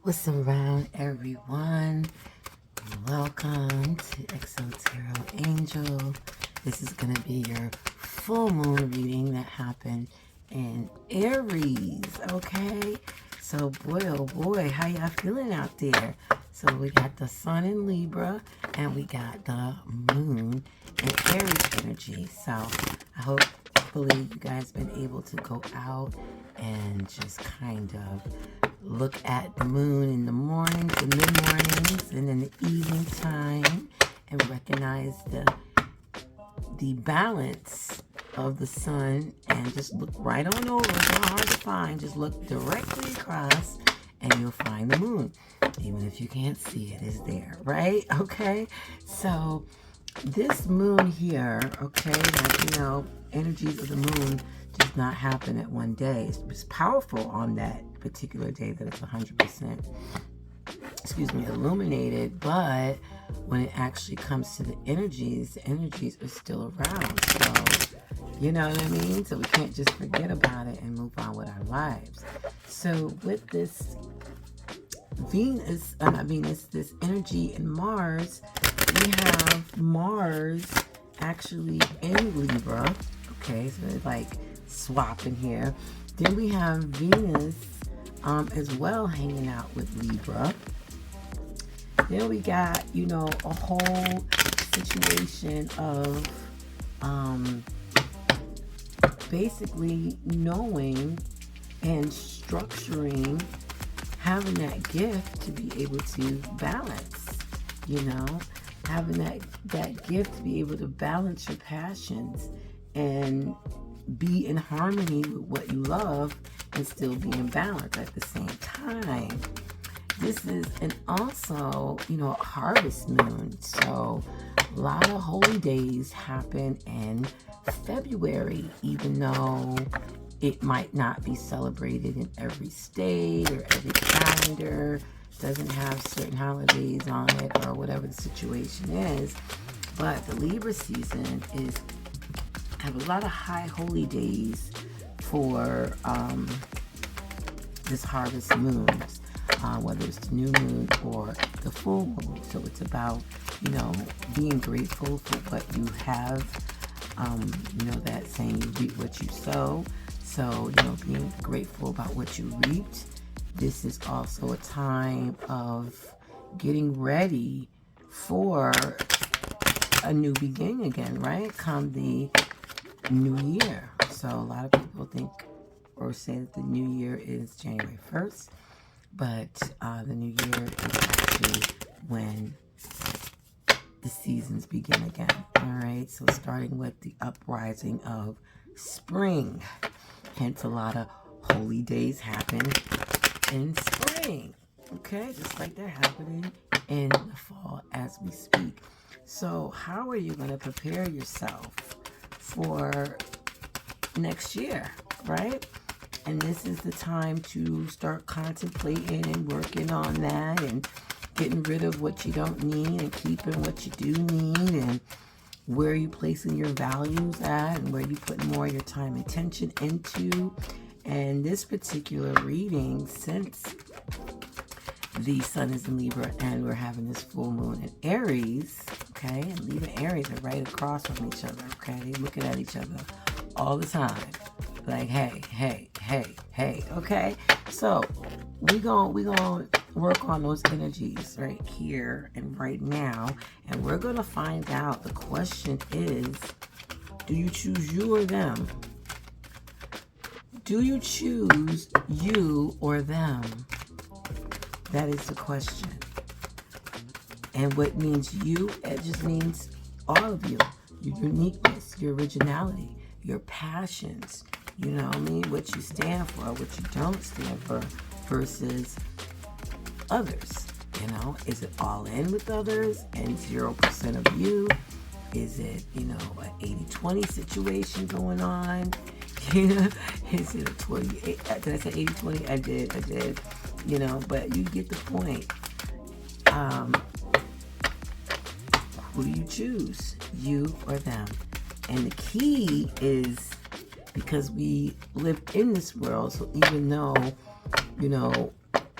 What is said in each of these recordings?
What's around, everyone? Welcome to Tarot Angel. This is going to be your full moon reading that happened in Aries, okay? So, boy, oh boy, how y'all feeling out there? So, we got the sun in Libra, and we got the moon in Aries energy. So, I hopefully you guys been able to go out and just kind of look at the moon in the mornings, the mid-mornings, and in the evening time, and recognize the balance of the sun, and just look right on over. It's not hard to find. Just look directly across and you'll find the moon. Even if you can't see it, it's there, right? Okay, so this moon here, okay, like, energies of the moon does not happen at one day. It's powerful on that particular day that it's 100%, illuminated, but when it actually comes to the energies are still around. So, you know what I mean? So we can't just forget about it and move on with our lives. So with this this energy in Mars, we have Mars actually in Libra. Okay, so it's like swapping here. Then we have Venus as well hanging out with Libra. Then we got, a whole situation of basically knowing and structuring, having that gift to be able to balance, having that gift to be able to balance your passions and be in harmony with what you love and still be in balance at the same time. This is also, a harvest moon. So a lot of holy days happen in February, even though it might not be celebrated in every state or every calendar, doesn't have certain holidays on it or whatever the situation is. But the Libra season have a lot of high holy days for this harvest moons, whether it's the new moon or the full moon. So it's about, being grateful for what you have. That saying, you reap what you sow. So, being grateful about what you reaped. This is also a time of getting ready for a new beginning again, right? Come the new year. So a lot of people think or say that the new year is January 1st, but the new year is actually when the seasons begin again. All right, so starting with the uprising of spring, hence a lot of holy days happen in spring. Okay, just like they're happening in the fall as we speak. So how are you going to prepare yourself for next year, right? And this is the time to start contemplating and working on that and getting rid of what you don't need and keeping what you do need, and where you placing your values at and where you putting more of your time and attention into. And this particular reading, since the sun is in Libra and we're having this full moon in Aries, okay, and Libra and Aries are right across from each other, okay, they're looking at each other all the time, like, hey, okay. So we gonna work on those energies right here and right now, and we're gonna find out. The question is, do you choose you or them? Do you choose you or them? That is the question. And what means you, it just means all of you, your uniqueness, your originality, your passions, what you stand for, what you don't stand for, versus others. Is it all in with others and 0% of you? Is it, an 80-20 situation going on? Is it a 28? Did I say 80-20? I did. But you get the point. Who do you choose? You or them? And the key is, because we live in this world, so even though,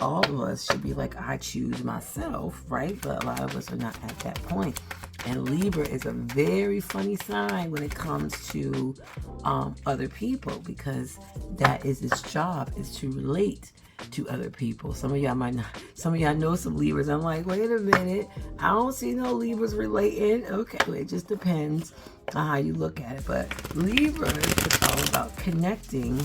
all of us should be like, I choose myself, right? But a lot of us are not at that point. And Libra is a very funny sign when it comes to other people, because that is its job, is to relate to other people. Some of y'all might not, some of y'all know some Libras. I'm like, wait a minute, I don't see no Libras relating. Okay, well, it just depends on how you look at it. But Libra is all about connecting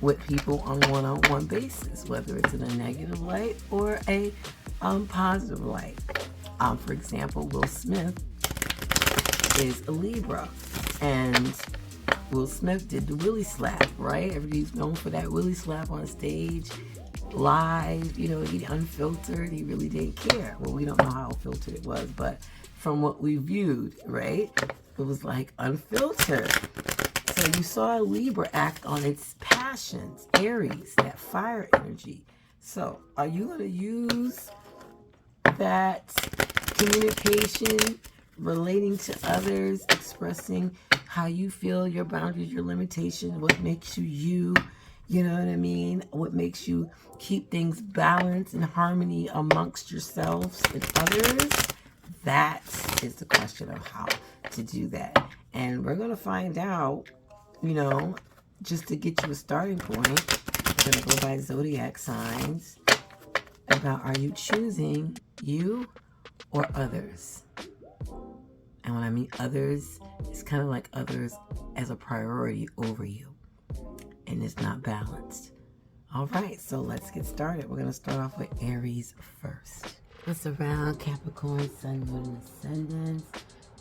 with people on one-on-one basis, whether it's in a negative light or a positive light. For example, Will Smith is a Libra, and Will Smith did the Willie slap, right? Everybody's known for that Willie slap on stage, live, you know, he unfiltered, he really didn't care. Well, we don't know how filtered it was, but from what we viewed, right, it was like unfiltered. So you saw a Libra act on its passions, Aries, that fire energy. So are you going to use that communication, relating to others, expressing how you feel, your boundaries, your limitations, what makes you you, you know what I mean? What makes you keep things balanced and harmony amongst yourselves and others? That is the question of how to do that. And we're going to find out, you know, just to get you a starting point. We're going to go by zodiac signs about, are you choosing you or others? And when I mean others, it's kind of like others as a priority over you. And it's not balanced. All right, so let's get started. We're going to start off with Aries first. It's around Capricorn, Sun, Moon, Ascendant,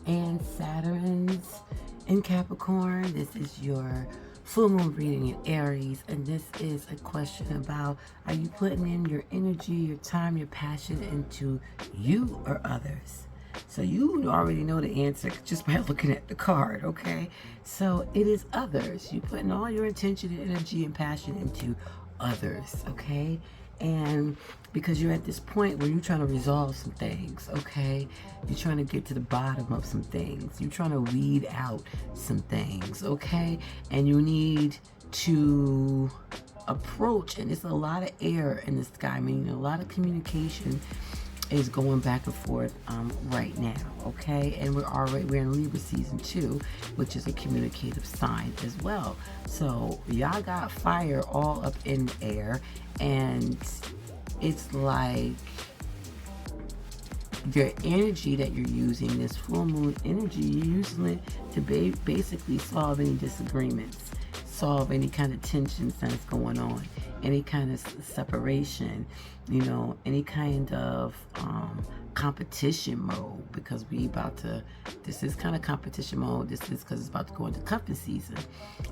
and Saturn's in Capricorn. This is your full moon reading in Aries, and this is a question about, are you putting in your energy, your time, your passion into you or others? So you already know the answer just by looking at the card, okay? So it is others. You're putting all your attention and energy and passion into others, okay? And because you're at this point where you're trying to resolve some things, okay? You're trying to get to the bottom of some things. You're trying to weed out some things, okay? And you need to approach, and there's a lot of air in the sky, meaning a lot of communication is going back and forth right now, okay? And we're in Libra season 2, which is a communicative sign as well. So y'all got fire all up in the air, and it's like your energy that you're using, this full moon energy, you're using it to basically solve any disagreements, solve any kind of tensions that's going on, any kind of separation, you know, any kind of competition mode, because this is kind of competition mode. This is because it's about to go into cuffing season.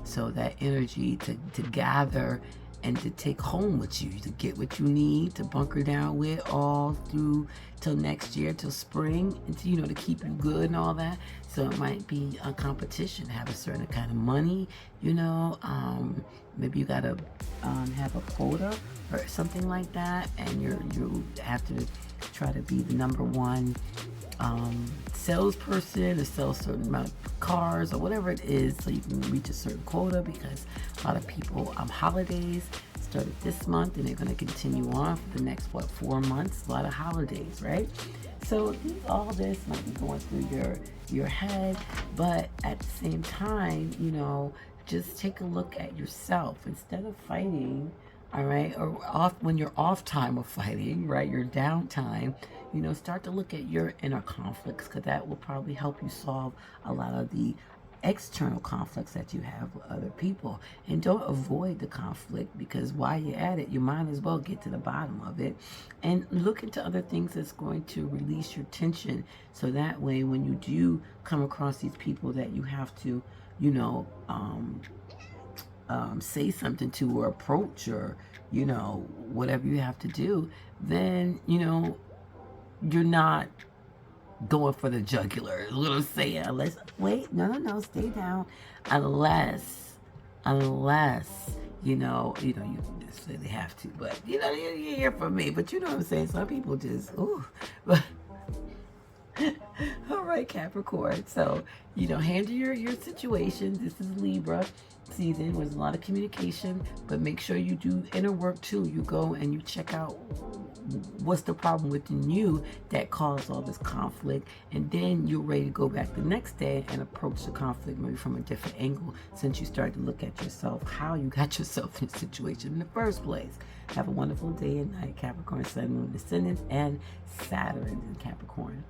So that energy to gather and to take home with you, to get what you need, to bunker down with all through till next year, till spring, and to, you know, to keep you good and all that. So it might be a competition, have a certain kind of money, you know, maybe you gotta have a quota or something like that, and you have to try to be the number one salesperson, or sell a certain amount of cars or whatever it is, so you can reach a certain quota, because a lot of people holidays started this month and they're going to continue on for the next 4 months. A lot of holidays, right? So all this might be going through your head, but at the same time, you know, just take a look at yourself instead of fighting. All right, or when you're off time of fighting, right, your downtime, you know, start to look at your inner conflicts, because that will probably help you solve a lot of the external conflicts that you have with other people. And don't avoid the conflict, because while you're at it, you might as well get to the bottom of it and look into other things that's going to release your tension, so that way when you do come across these people that you have to, you know, say something to, or approach, or, you know, whatever you have to do, then, you know, you're not going for the jugular, is what I'm saying. Unless, wait, no, stay down. Unless, you know, you don't necessarily have to, but, you know, you hear from me, but you know what I'm saying. Some people just, ooh, but, all right, Capricorn. So, handle your situation. This is Libra season. There's a lot of communication, but make sure you do inner work too. You go and you check out what's the problem within you that caused all this conflict, and then you're ready to go back the next day and approach the conflict maybe from a different angle, since you started to look at yourself, how you got yourself in a situation in the first place. Have a wonderful day and night, Capricorn, Sun, Moon, Ascendant, and Saturn in Capricorn.